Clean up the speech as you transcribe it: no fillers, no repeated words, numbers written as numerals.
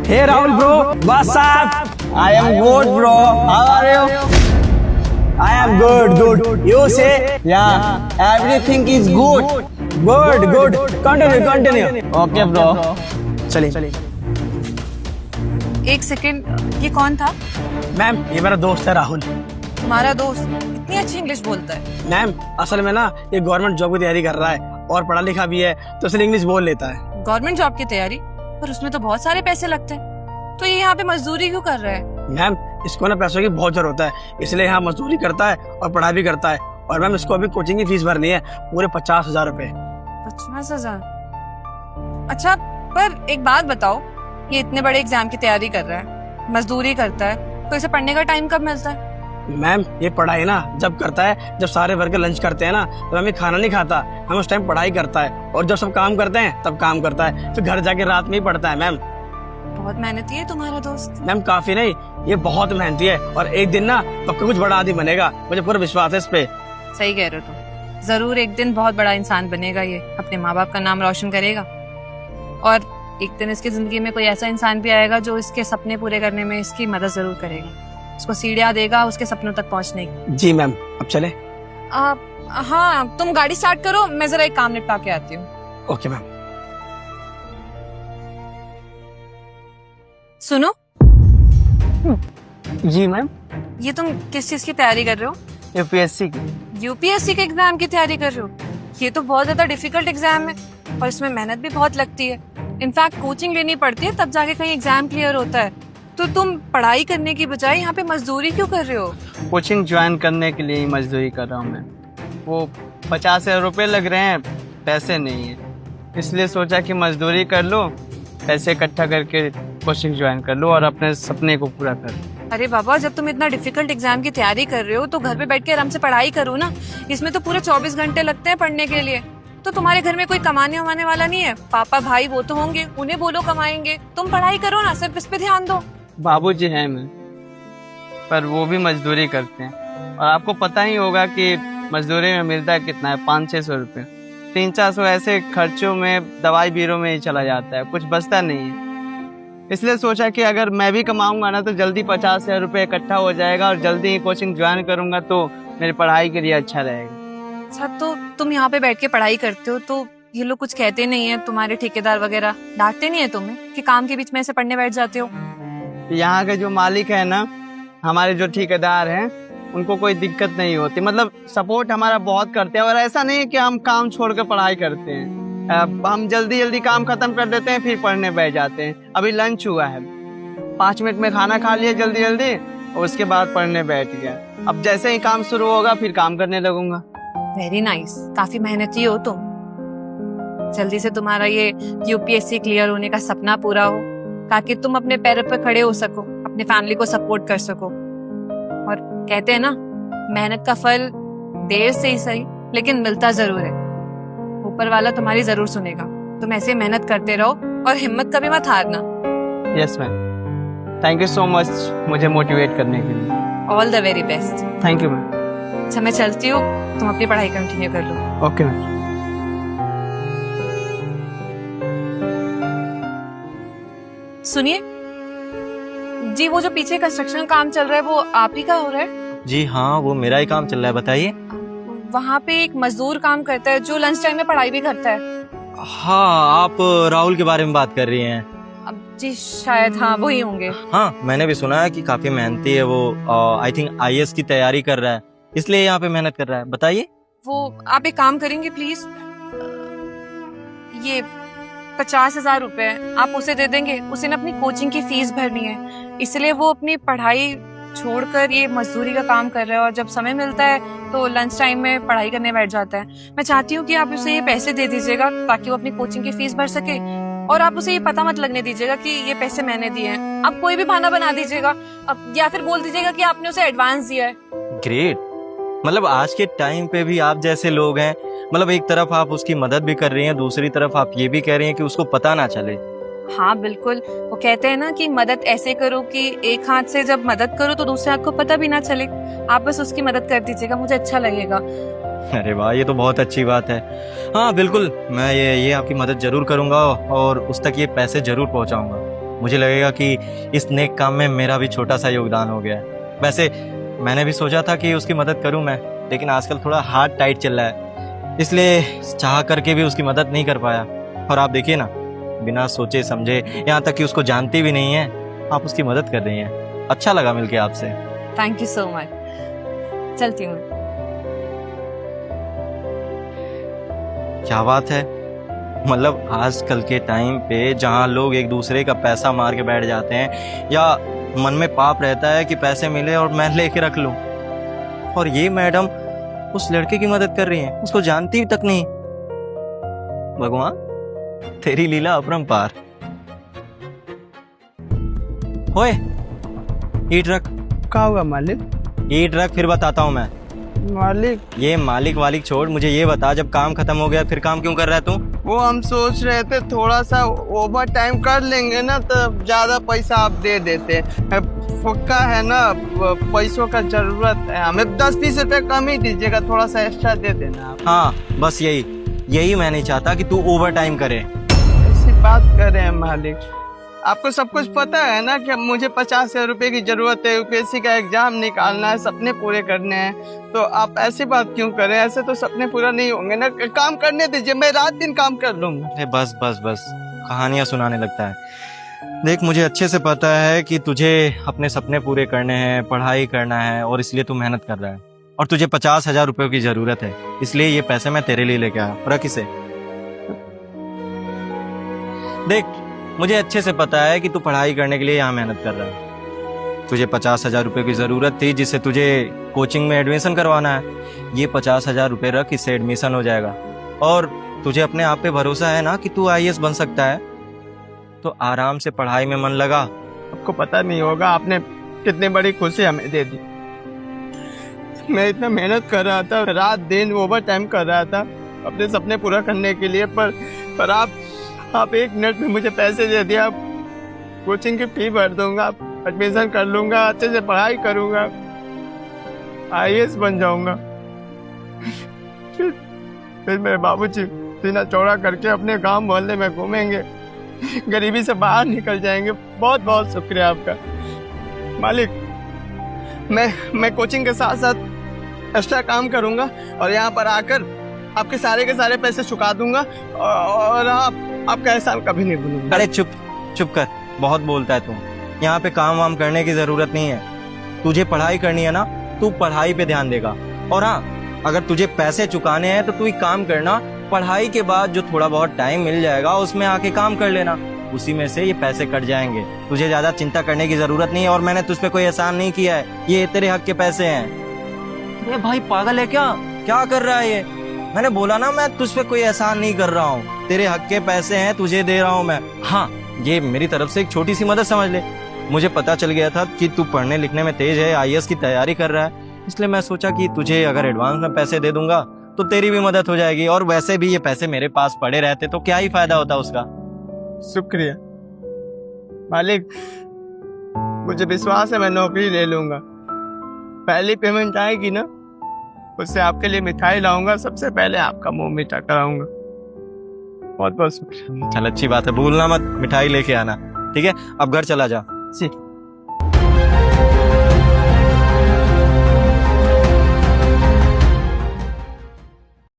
Hey Rahul bro, what's up? I am good, bro. How are you? I am good. You say? Yeah, everything is good. Good. Continue. Okay, bro. चलिए। एक second, ये कौन था? Ma'am, ये मेरा दोस्त है राहुल। तुम्हारा दोस्त इतनी अच्छी इंग्लिश बोलता है? मैम, असल में ना ये गवर्नमेंट जॉब की तैयारी कर रहा है और पढ़ा लिखा भी है, तो इसलिए इंग्लिश बोल लेता है। गवर्नमेंट जॉब की तैयारी? पर उसमें तो बहुत सारे पैसे लगते हैं, तो ये यहाँ पे मजदूरी क्यों कर रहा है? मैम, इसको ना पैसों की बहुत जरूरत है, इसलिए यहाँ मजदूरी करता है और पढ़ाई भी करता है। और मैम, इसको अभी कोचिंग की फीस भरनी है, पूरे 50,000 रुपए। 50,000? अच्छा, पर एक बात बताओ, ये इतने बड़े एग्जाम की तैयारी कर रहा है, मजदूरी करता है, तो इसे पढ़ने का टाइम कब मिलता है? मैम, ये पढ़ाई ना जब करता है, जब सारे वर्कर लंच करते हैं ना, तो हमें खाना नहीं खाता, हम उस टाइम पढ़ाई करता है। और जब सब काम करते हैं तब काम करता है, फिर घर जाके रात में ही पढ़ता है। मैम, बहुत मेहनती है तुम्हारा दोस्त। मैम, काफी नहीं, ये बहुत मेहनती है और एक दिन ना पक्का कुछ बड़ा आदमी बनेगा, मुझे पूरा विश्वास है इस पे। सही कह रहे हो तुम, जरूर एक दिन बहुत बड़ा इंसान बनेगा, ये अपने माँ बाप का नाम रोशन करेगा। और एक दिन इसकी जिंदगी में कोई ऐसा इंसान भी आएगा जो इसके सपने पूरे करने में इसकी मदद जरूर करेगा, उसको सीढ़ियाँ देगा उसके सपनों तक पहुँचने की। जी मैम, अब चले? हाँ, तुम गाड़ी स्टार्ट करो, मैं जरा एक काम निपटा के आती हूँ। Okay ma'am. सुनो, जी मैम। ये तुम किस चीज की तैयारी कर रहे हो? यूपीएससी की। यूपीएससी के एग्जाम की तैयारी कर रहे हो? ये तो बहुत ज्यादा डिफिकल्ट एग्जाम है और इसमें मेहनत भी बहुत लगती है। इनफैक्ट कोचिंग लेनी पड़ती है, तब जाके कहीं एग्जाम क्लियर होता है। तो तुम पढ़ाई करने की बजाय यहाँ पे मजदूरी क्यों कर रहे हो? कोचिंग ज्वाइन करने के लिए ही मजदूरी कर रहा हूँ मैं। वो 50,000 रुपये लग रहे हैं, पैसे नहीं है, इसलिए सोचा कि मजदूरी कर लो, पैसे इकट्ठा करके कोचिंग ज्वाइन कर लो और अपने सपने को पूरा कर लो। अरे बाबा, जब तुम इतना डिफिकल्ट एग्जाम की तैयारी कर रहे हो तो घर पे बैठ के आराम से पढ़ाई करो ना। इसमें तो पूरे 24 घंटे लगते हैं पढ़ने के लिए। तो तुम्हारे घर में कोई कमाने वमाने वाला नहीं है? पापा भाई वो तो होंगे, उन्हें बोलो कमाएंगे, तुम पढ़ाई करो ना, सिर्फ इस पे ध्यान दो। बाबूजी हैं मैं, पर वो भी मजदूरी करते हैं और आपको पता ही होगा कि मजदूरी में मिलता है कितना है, 500-600 रुपये। 300-400 ऐसे खर्चों में, दवाई बीरों में ही चला जाता है, कुछ बचता नहीं है। इसलिए सोचा कि अगर मैं भी कमाऊंगा ना तो जल्दी 50,000 रुपये इकट्ठा हो जाएगा और जल्दी ही कोचिंग ज्वाइन करूंगा तो मेरी पढ़ाई के लिए अच्छा रहेगा। अच्छा, तो तुम यहाँ पे बैठ के पढ़ाई करते हो तो ये लोग कुछ कहते नहीं है? तुम्हारे ठेकेदार वगैरह डांटते नहीं है तुम्हें कि काम के बीच में ऐसे पढ़ने बैठ जाते हो? यहाँ के जो मालिक है ना, हमारे जो ठेकेदार हैं, उनको कोई दिक्कत नहीं होती, मतलब सपोर्ट हमारा बहुत करते हैं। और ऐसा नहीं है कि हम काम छोड़ कर पढ़ाई करते हैं, हम जल्दी काम खत्म कर देते हैं फिर पढ़ने बैठ जाते हैं। अभी लंच हुआ है, 5 मिनट में खाना खा लिया जल्दी और उसके बाद पढ़ने बैठ गया। अब जैसे ही काम शुरू होगा फिर काम करने लगूंगा। वेरी नाइस, काफी मेहनती हो तुम। जल्दी से तुम्हारा ये यूपीएससी क्लियर होने का सपना पूरा हो, ताकि तुम अपने पैरों पर खड़े हो सको, अपने फैमिली को सपोर्ट कर सको। और कहते हैं ना, मेहनत का फल देर से ही सही लेकिन मिलता जरूर है। ऊपर वाला तुम्हारी जरूर सुनेगा। तुम ऐसे मेहनत करते रहो और हिम्मत कभी मत हारना। Yes ma'am, thank you so much मुझे मोटिवेट करने के लिए। All the very best. Thank you ma'am. अच्छा, मैं चलती हूँ, तुम अपनी पढ़ाई कंटिन्यू कर लो। Okay ma'am. सुनिए जी, वो जो पीछे कंस्ट्रक्शन काम चल रहा है वो आप ही का हो रहा है? जी हाँ, वो मेरा ही काम चल रहा है, बताइए। वहाँ पे एक मजदूर काम करता है जो लंच टाइम में पढ़ाई भी करता है। हाँ, आप राहुल के बारे में बात कर रही हैं? अब जी शायद हाँ वही होंगे। हाँ, मैंने भी सुना है कि काफी मेहनती है वो। आई थिंक आईएएस की तैयारी कर रहा है, इसलिए यहाँ पे मेहनत कर रहा है। बताइए। वो आप एक काम करेंगे प्लीज, ये 50,000 रुपए आप उसे दे देंगे। उसे ना अपनी कोचिंग की फीस भरनी है, इसलिए वो अपनी पढ़ाई छोड़कर ये मजदूरी का काम कर रहा है और जब समय मिलता है तो लंच टाइम में पढ़ाई करने बैठ जाता है। मैं चाहती हूँ कि आप उसे ये पैसे दे दीजिएगा ताकि वो अपनी कोचिंग की फीस भर सके। और आप उसे ये पता मत लगने दीजिएगा कि ये पैसे मैंने दिए हैं। आप कोई भी बहाना बना दीजिएगा, अब या फिर बोल दीजिएगा कि आपने उसे एडवांस दिया है। ग्रेट, मतलब आज के टाइम पे भी आप जैसे लोग हैं, मतलब एक तरफ आप उसकी मदद भी कर रही हैं, दूसरी तरफ आप ये भी कह रही हैं कि उसको पता ना चले। हाँ बिल्कुल, वो कहते हैं ना कि मदद ऐसे करो कि एक हाथ से जब मदद करो तो दूसरे हाथ को पता भी ना चले। आप बस उसकी मदद कर दीजिएगा, मुझे अच्छा लगेगा। अरे वाह, ये तो बहुत अच्छी बात है। हाँ बिल्कुल, मैं ये आपकी मदद जरूर करूंगा और उस तक ये पैसे जरूर पहुंचाऊंगा। मुझे लगेगा कि इस नेक काम में मेरा भी छोटा सा योगदान हो गया है। वैसे मैंने भी सोचा था कि उसकी मदद करूं मैं, लेकिन आजकल थोड़ा हाथ टाइट चल रहा है, इसलिए चाह करके भी उसकी मदद नहीं कर पाया। और आप देखिए ना, बिना सोचे समझे, यहाँ तक कि उसको जानती भी नहीं है, आप उसकी मदद कर रही हैं। अच्छा लगा मिलके आपसे। Thank you so much. चलती हूँ। क्या बात है, मतलब आजकल के टाइम पे जहाँ लोग एक दूसरे का पैसा मार के बैठ जाते हैं, या मन में पाप रहता है कि पैसे मिले और मैं लेके रख लूं, और ये मैडम उस लड़के की मदद कर रही हैं, उसको जानती तक नहीं। भगवान तेरी लीला अपरंपार। ओए ईट रख। क्या हुआ मालिक? ईट रख, फिर बताता हूँ मैं। मालिक, ये मालिक वालिक छोड़, मुझे ये बता, जब काम खत्म हो गया फिर काम क्यों कर रहा है तू? वो हम सोच रहे थे थोड़ा सा ओवर टाइम कर लेंगे ना तो ज्यादा पैसा आप दे देते। फुक्का है ना, पैसों का जरूरत है हमें, 10-20 रुपए कम ही दीजिएगा, थोड़ा सा एक्स्ट्रा दे देना आप। हाँ बस यही मैं नहीं चाहता कि तू ओवर टाइम करे। ऐसी बात कर रहे हैं मालिक, आपको सब कुछ पता है ना कि मुझे 50,000 रुपए की जरूरत है, यूपीएससी का एग्जाम निकालना है, सपने पूरे करने हैं, तो आप ऐसी बात क्यों करें? ऐसे तो सपने पूरा नहीं होंगे ना, काम करने दीजिए, मैं रात दिन काम कर लूंगा। अरे बस बस बस, कहानियां सुनाने लगता है। देख, मुझे अच्छे से पता है कि तुझे अपने सपने पूरे करने हैं, पढ़ाई करना है, और इसलिए तू मेहनत कर रहा है, और तुझे 50,000 रुपए की जरूरत है, इसलिए ये पैसे मैं तेरे लिए लेके आया। रख इसे। देख, मुझे अच्छे से पता है कि तू पढ़ाई करने के लिए यहाँ मेहनत कर रहा है। तुझे 50,000 रुपए की जरूरत थी, जिससे तुझे कोचिंग में एडमिशन करवाना है। ये 50,000 रुपए रख, इससे एडमिशन हो जाएगा। और तुझे अपने आप पे भरोसा है ना कि तू IAS बन सकता है, तो आराम से पढ़ाई में मन लगा। आपको पता नहीं होगा आपने कितनी बड़ी खुशी हमें दे दी। मैं इतना मेहनत कर रहा था, रात दिन ओवर टाइम कर रहा था अपने सपने पूरा करने के लिए, पर आप 1 मिनट में मुझे पैसे दे दिया। कोचिंग की फी भर दूंगा, एडमिशन कर लूंगा, अच्छे से पढ़ाई करूंगा, IAS बन जाऊंगा। फिर मेरे बाबूजी सीना चौड़ा करके अपने गांव मोहल्ले में घूमेंगे, गरीबी से बाहर निकल जाएंगे। बहुत बहुत शुक्रिया आपका मालिक। मैं कोचिंग के साथ साथ एक्स्ट्रा काम करूंगा और यहाँ पर आकर आपके सारे के सारे पैसे चुका दूंगा, और आपका एहसान कभी नहीं भूलूंगा। अरे चुप कर, बहुत बोलता है तू। यहाँ पे काम वाम करने की जरूरत नहीं है, तुझे पढ़ाई करनी है ना, तू पढ़ाई पे ध्यान देगा। और हाँ, अगर तुझे पैसे चुकाने हैं तो तू एक काम करना, पढ़ाई के बाद जो थोड़ा बहुत टाइम मिल जाएगा उसमें आके काम कर लेना, उसी में से ये पैसे कट जाएंगे। तुझे ज्यादा चिंता करने की जरूरत नहीं है, और मैंने तुझ पे कोई एहसान नहीं किया है, ये तेरे हक के पैसे हैं। ये भाई पागल है क्या कर रहा है ये? मैंने बोला ना, मैं तुझ पे कोई एहसान नहीं कर रहा हूँ, तेरे हक के पैसे हैं, तुझे दे रहा हूँ मैं। हाँ, ये मेरी तरफ से एक छोटी सी मदद समझ ले। मुझे पता चल गया था कि तू पढ़ने लिखने में तेज है, IAS की तैयारी कर रहा है, इसलिए मैं सोचा कि तुझे अगर एडवांस में पैसे दे दूंगा तो तेरी भी मदद हो जाएगी, और वैसे भी ये पैसे मेरे पास पड़े रहते तो क्या ही फायदा होता उसका। शुक्रिया मालिक, मुझे विश्वास है मैं नौकरी ले लूंगा। पहली पेमेंट आएगी ना, उससे आपके लिए मिठाई लाऊंगा, सबसे पहले आपका मुंह मीठा कराऊंगा। बहुत बहुत शुक्रिया। चल अच्छी बात है, भूलना मत मिठाई लेके आना, ठीक है? अब घर चला जा। जी।